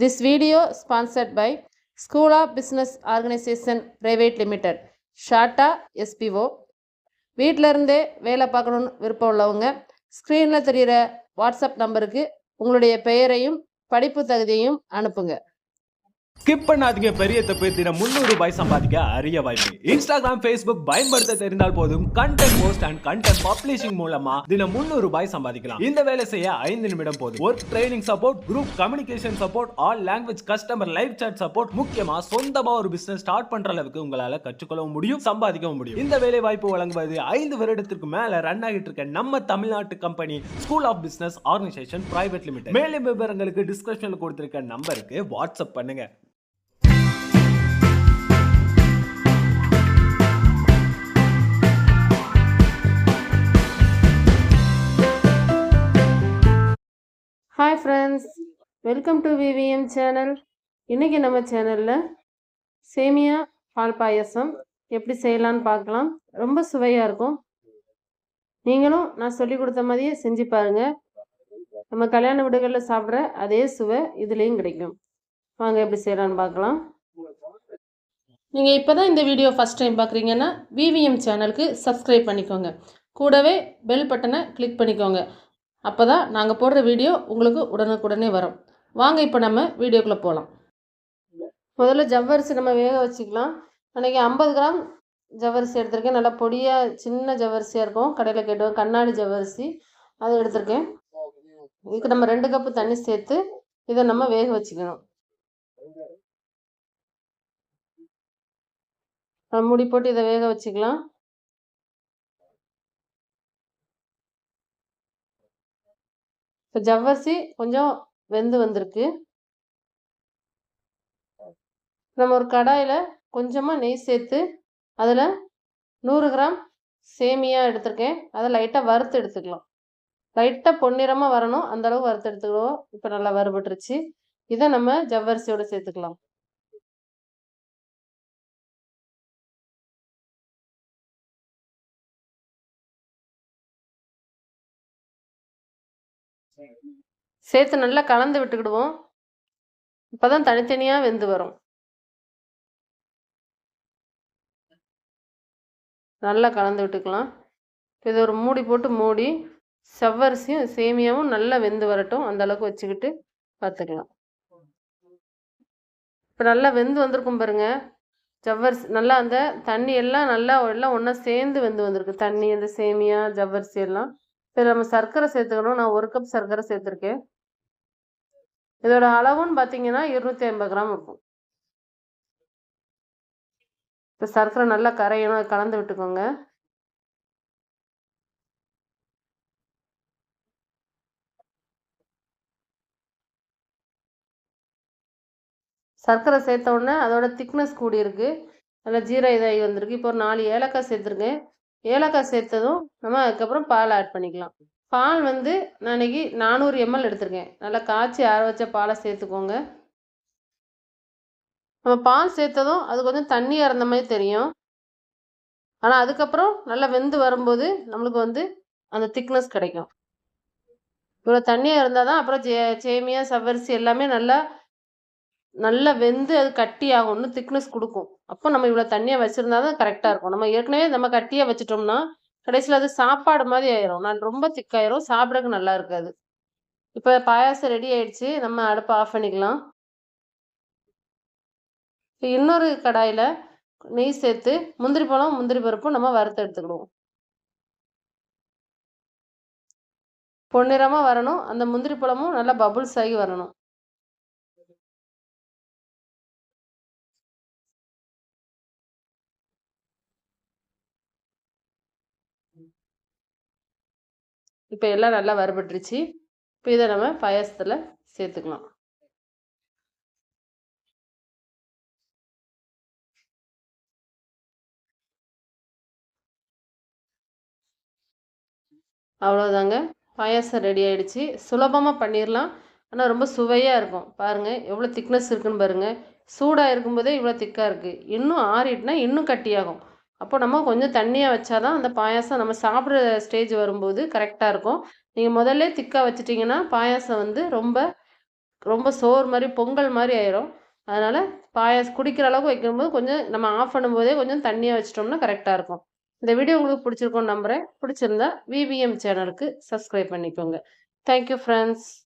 This video sponsored by School of Business Organization Private Limited, ஷார்ட்டா SPO. வீட்டில் இருந்தே வேலை பார்க்கணுன்னு விருப்பம் உள்ளவங்க ஸ்க்ரீனில் தெரிகிற வாட்ஸ்அப் நம்பருக்கு உங்களுடைய பெயரையும் படிப்பு தகுதியையும் அனுப்புங்க. ஸ்கிப் பண்ணாதீங்க, பெரிய தப்பு. தினம் 300 ரூபாய் சம்பாதிக்க அரிய வாய்ப்பு. இன்ஸ்டாகிராம், ஃபேஸ்புக் பயன்படுத்த தெரிந்தால் போதும். Content post and content publishing மூலமா தினம் 300 ரூபாய் சம்பாதிக்கலாம். இந்த வேலை செய்ய 5 நிமிடம் போதும். Work training support, group communication support, all language customer live chat support, முக்கியமா சொந்தமா ஒரு பிசினஸ் ஸ்டார்ட் பண்ற அளவுக்கு உங்களால கற்றுக்கொள்ளவும் முடியும், சம்பாதிக்கவும் முடியும். இந்த வேலை வாய்ப்பு வழங்குவது 5 வருடத்திற்கு மேல ரன் ஆகிட்டு இருக்க நம்ம தமிழ்நாட்டு company school of business organisation private limited. மேலும் விவரங்களுக்கு டிஸ்கிரிப்ஷன்ல கொடுத்திருக்க நம்பருக்கு வாட்ஸ்அப் பண்ணுங்க. Hi friends, welcome to VVM channel. இன்றைக்கி நம்ம சேனலில் சேமியா பால் பாயசம் எப்படி செய்யலான்னு பார்க்கலாம். ரொம்ப சுவையாக இருக்கும். நீங்களும் நான் சொல்லி கொடுத்த மாதிரியே செஞ்சு பாருங்கள். நம்ம கல்யாண வீடுகளில் சாப்பிட்ற அதே சுவை இதுலேயும் கிடைக்கும். வாங்க எப்படி செய்யலான்னு பார்க்கலாம். நீங்கள் இப்போ தான் இந்த வீடியோ ஃபஸ்ட் டைம் பார்க்குறீங்கன்னா VVM சேனலுக்கு சப்ஸ்கிரைப் பண்ணிக்கோங்க. கூடவே பெல் பட்டனை கிளிக் பண்ணிக்கோங்க. அப்போ தான் நாங்கள் போடுற வீடியோ உங்களுக்கு உடனுக்குடனே வரும். வாங்க இப்போ நம்ம வீடியோக்குள்ளே போகலாம். முதல்ல ஜவ்வரிசி நம்ம வேக வச்சுக்கலாம். அன்றைக்கி 50 கிராம் ஜவ்வரிசி எடுத்திருக்கேன். நல்லா பொடியாக சின்ன ஜவ்வரிசியாக இருக்கும், கடையில் கேட்டுவோம், கண்ணாடி ஜவ்வரிசி அதை எடுத்திருக்கேன். இதுக்கு நம்ம 2 கப்பு தண்ணி சேர்த்து இதை நம்ம வேக வச்சுக்கணும். மூடி போட்டு இதை வேக வச்சுக்கலாம். இப்போ ஜவ்வரிசி கொஞ்சம் வெந்து வந்திருக்கு. நம்ம ஒரு கடாயில் கொஞ்சமாக நெய் சேர்த்து அதில் 100 கிராம் சேமியா எடுத்திருக்கேன். அதை லைட்டாக வறுத்து எடுத்துக்கலாம். லைட்டாக பொன்னிறமாக வரணும், அந்தளவுக்கு வறுத்து எடுத்துக்குவோம். இப்போ நல்லா வறுபட்டுருச்சு. இதை நம்ம ஜவ்வரிசியோடு சேர்த்துக்கலாம். சேர்த்து நல்லா கலந்து விட்டுக்கிடுவோம். இப்போதான் தனித்தனியாக வெந்து வரும். நல்லா கலந்து விட்டுக்கலாம். இதை ஒரு மூடி போட்டு மூடி செவ்வரிசியும் சேமியாவும் நல்லா வெந்து வரட்டும், அந்த அளவுக்கு வச்சுக்கிட்டு பார்த்துக்கலாம். இப்போ நல்லா வெந்து வந்திருக்கும் பாருங்க. ஜவ்வரிசி நல்லா அந்த தண்ணி எல்லாம் எல்லாம் ஒன்றா சேர்ந்து வெந்து வந்திருக்கு. தண்ணி, அந்த சேமியா, ஜவ்வரிசி எல்லாம். இப்போ நம்ம சர்க்கரை சேர்த்துக்கணும். நான் 1 கப் சர்க்கரை சேர்த்துருக்கேன். இதோட அளவுன்னு பார்த்தீங்கன்னா 250 கிராம் இருக்கும். இப்போ சர்க்கரை நல்லா கரையணும், அதை கலந்து விட்டுக்கோங்க. சர்க்கரை சேர்த்த உடனே அதோட திக்னஸ் கூடி இருக்கு, நல்லா ஜீரா இதாகி வந்திருக்கு. இப்போ ஒரு 4 ஏலக்காய் சேர்த்துருக்கேன். ஏலக்காய் சேர்த்ததும் நம்ம அதுக்கப்புறம் பால் ஆட் பண்ணிக்கலாம். பால் வந்து நான் இன்னைக்கு 400 ml எடுத்திருக்கேன். நல்லா காய்ச்சி ஆற வச்ச பாலை சேர்த்துக்கோங்க. நம்ம பால் சேர்த்ததும் அது கொஞ்சம் தண்ணியாக இருந்த மாதிரி தெரியும். ஆனால் அதுக்கப்புறம் நல்லா வெந்து வரும்போது நம்மளுக்கு வந்து அந்த திக்னஸ் கிடைக்கும். இவ்வளோ தண்ணியாக இருந்தால் தான் அப்புறம் சேமியா, சவ்வரிசி எல்லாமே நல்லா நல்லா வெந்து அது கட்டி ஆகும், இன்னும் திக்னஸ் கொடுக்கும். அப்போ நம்ம இவ்வளோ தண்ணியாக வச்சுருந்தா தான் கரெக்டாக இருக்கும். நம்ம ஏற்கனவே நம்ம கட்டியாக வச்சுட்டோம்னா கடைசியில் அது சாப்பாடு மாதிரி ஆயிரும், நான் ரொம்ப திக்காயிரும், சாப்பிட்றதுக்கு நல்லா இருக்காது. இப்போ பாயாசம் ரெடி ஆயிடுச்சு. நம்ம அடுப்பை ஆஃப் பண்ணிக்கலாம். இப்போ இன்னொரு கடாயில் நெய் சேர்த்து முந்திரி பழம், முந்திரி பருப்பும் நம்ம வறுத்து எடுத்துக்கிடுவோம். பொன்னிறமாக வரணும், அந்த முந்திரி பழமும் நல்லா பபுள்ஸ் ஆகி வரணும். இப்போ எல்லாம் நல்லா வறுபட்டுருச்சு. இப்போ இதை நம்ம பாயாசத்தில் சேர்த்துக்கலாம். அவ்வளோதாங்க, பாயாசம் ரெடி ஆகிடுச்சு. சுலபமாக பண்ணிடலாம், ஆனால் ரொம்ப சுவையாக இருக்கும். பாருங்கள் எவ்வளோ திக்னஸ் இருக்குன்னு பாருங்கள். சூடாக இருக்கும்போதே இவ்வளோ திக்காக இருக்குது. இன்னும் ஆறிட்டுனா இன்னும் கட்டியாகும். அப்போ நம்ம கொஞ்சம் தண்ணியாக வச்சா தான் அந்த பாயாசம் நம்ம சாப்பிட்ற ஸ்டேஜ் வரும்போது கரெக்டாக இருக்கும். நீங்கள் முதல்ல திக்காக வச்சிட்டிங்கன்னா பாயாசம் வந்து ரொம்ப ரொம்ப சோறு மாதிரி பொங்கல் மாதிரி ஆயிரும். அதனால் பாயாசம் குடிக்கிற அளவுக்கு வைக்கும்போது கொஞ்சம் நம்ம ஆஃப் பண்ணும்போதே கொஞ்சம் தண்ணியாக வச்சிட்டோம்னா கரெக்டாக இருக்கும். இந்த வீடியோ உங்களுக்கு பிடிச்சிருக்கும்னு நம்புகிறேன். பிடிச்சிருந்தா விவிஎம் சேனலுக்கு சப்ஸ்கிரைப் பண்ணிக்கோங்க. Thank you friends.